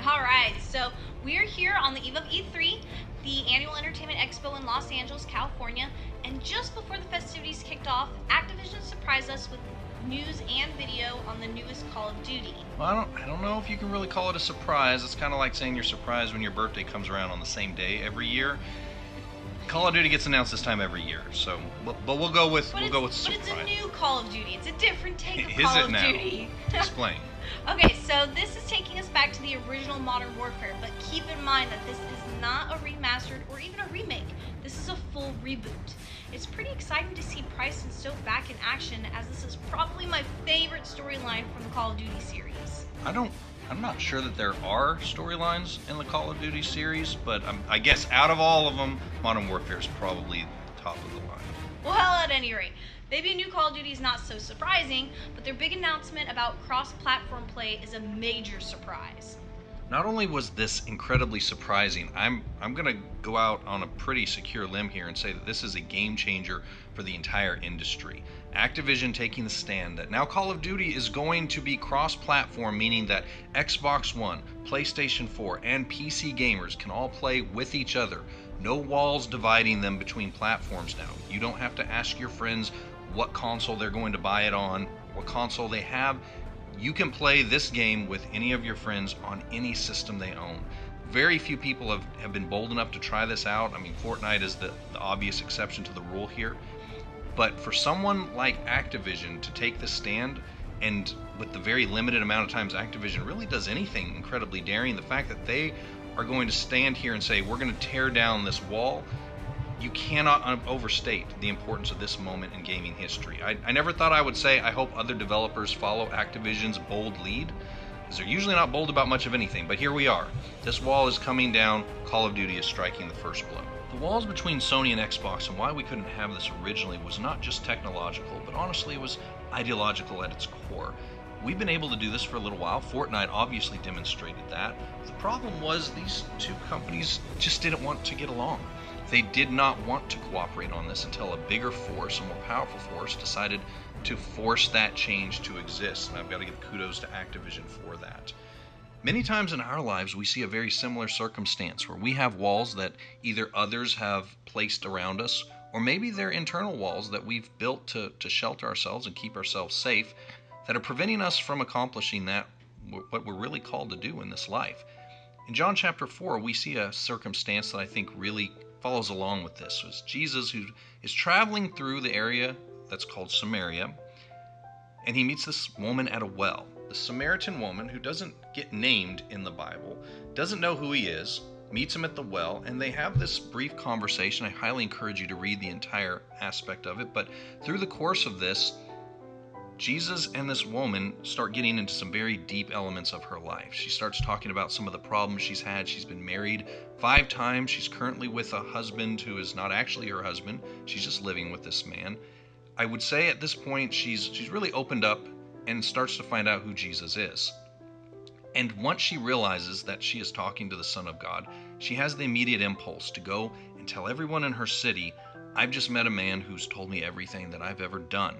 All right, so we're here on the eve of E3, the annual entertainment expo in Los Angeles, California, and just before the festivities kicked off, Activision surprised us with news and video on the newest Call of Duty. Well, I don't know if you can really call it a surprise. It's kind of like saying you're surprised when your birthday comes around on the same day every year. Call of Duty gets announced this time every year, so but we'll go with surprise. But it's a new Call of Duty. It's a different take of Is Call it of now? Duty. Explain. Okay, so this is taking us back to the original Modern Warfare, but keep in mind that this is not a remastered or even a remake. This is a full reboot. It's pretty exciting to see Price and Stoke back in action, as this is probably my favorite storyline from the Call of Duty series. I'm not sure that there are storylines in the Call of Duty series, but I guess out of all of them, Modern Warfare is probably top of the line. Well, at any rate, maybe a new Call of Duty is not so surprising, but their big announcement about cross-platform play is a major surprise. Not only was this incredibly surprising, I'm going to go out on a pretty secure limb here and say that this is a game changer for the entire industry. Activision taking the stand that now Call of Duty is going to be cross-platform, meaning that Xbox One, PlayStation 4, and PC gamers can all play with each other. No walls dividing them between platforms now. You don't have to ask your friends what console they're going to buy it on, what console they have. You can play this game with any of your friends on any system they own. Very few people have been bold enough to try this out. I mean, Fortnite is the obvious exception to the rule here. But for someone like Activision to take this stand, and with the very limited amount of times Activision really does anything incredibly daring, the fact that they are going to stand here and say, we're going to tear down this wall, you cannot overstate the importance of this moment in gaming history. I never thought I would say I hope other developers follow Activision's bold lead, because they're usually not bold about much of anything, but here we are. This wall is coming down, Call of Duty is striking the first blow. The walls between Sony and Xbox and why we couldn't have this originally was not just technological, but honestly it was ideological at its core. We've been able to do this for a little while. Fortnite obviously demonstrated that. The problem was these two companies just didn't want to get along. They did not want to cooperate on this until a bigger force, a more powerful force, decided to force that change to exist. And I've got to give kudos to Activision for that. Many times in our lives, we see a very similar circumstance where we have walls that either others have placed around us, or maybe they're internal walls that we've built to shelter ourselves and keep ourselves safe, that are preventing us from accomplishing what we're really called to do in this life. In John chapter 4, we see a circumstance that I think really follows along with this. It's Jesus who is traveling through the area that's called Samaria, and he meets this woman at a well. The Samaritan woman, who doesn't get named in the Bible, doesn't know who he is, meets him at the well, and they have this brief conversation. I highly encourage you to read the entire aspect of it, but through the course of this, Jesus and this woman start getting into some very deep elements of her life. She starts talking about some of the problems she's had. She's been married 5 times. She's currently with a husband who is not actually her husband. She's just living with this man. I would say at this point she's really opened up and starts to find out who Jesus is. And once she realizes that she is talking to the Son of God, she has the immediate impulse to go and tell everyone in her city, I've just met a man who's told me everything that I've ever done,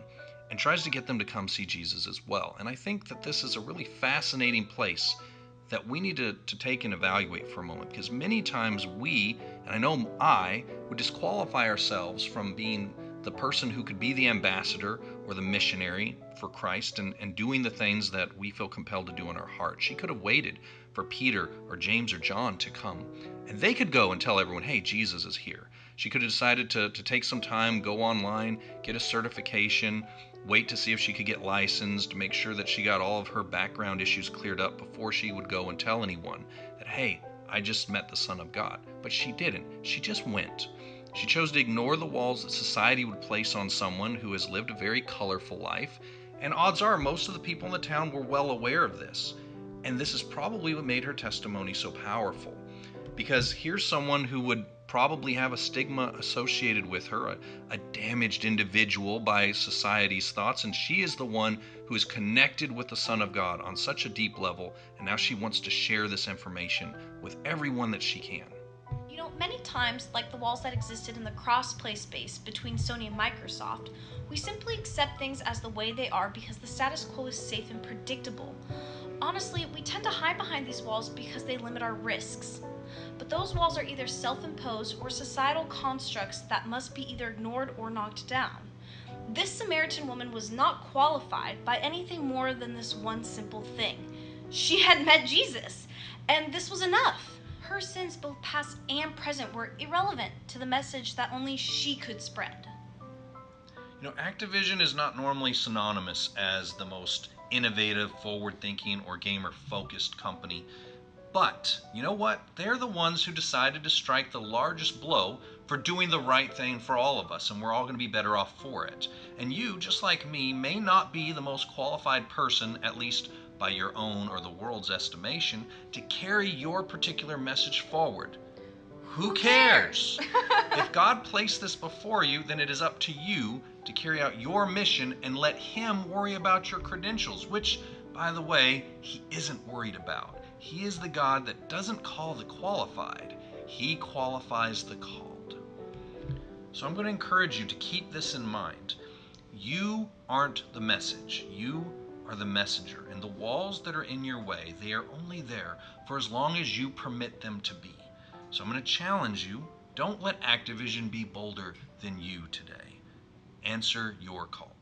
and tries to get them to come see Jesus as well. And I think that this is a really fascinating place that we need to take and evaluate for a moment, because many times we, and I know I, would disqualify ourselves from being the person who could be the ambassador or the missionary for Christ and doing the things that we feel compelled to do in our heart. She could have waited for Peter or James or John to come, and they could go and tell everyone, hey, Jesus is here. She could have decided to take some time, go online, get a certification, wait to see if she could get licensed, make sure that she got all of her background issues cleared up before she would go and tell anyone that, hey, I just met the Son of God. But she didn't. She just went. She chose to ignore the walls that society would place on someone who has lived a very colorful life, and odds are most of the people in the town were well aware of this. And this is probably what made her testimony so powerful, because here's someone who would probably have a stigma associated with her, a damaged individual by society's thoughts, and she is the one who is connected with the Son of God on such a deep level, and now she wants to share this information with everyone that she can. You know, many times, like the walls that existed in the cross-play space between Sony and Microsoft, we simply accept things as the way they are because the status quo is safe and predictable. Honestly, we tend to hide behind these walls because they limit our risks. But those walls are either self imposed or societal constructs that must be either ignored or knocked down. This Samaritan woman was not qualified by anything more than this one simple thing. She had met Jesus, and this was enough. Her sins, both past and present, were irrelevant to the message that only she could spread. Activision is not normally synonymous as the most innovative, forward thinking, or gamer focused company. But you know what? They're the ones who decided to strike the largest blow for doing the right thing for all of us, and we're all going to be better off for it. And you, just like me, may not be the most qualified person, at least by your own or the world's estimation, to carry your particular message forward. Who cares? If God placed this before you, then it is up to you to carry out your mission and let Him worry about your credentials, which, by the way, He isn't worried about. He is the God that doesn't call the qualified, He qualifies the called. So I'm going to encourage you to keep this in mind. You aren't the message. You are the messenger. And the walls that are in your way, they are only there for as long as you permit them to be. So I'm going to challenge you. Don't let Activision be bolder than you today. Answer your call.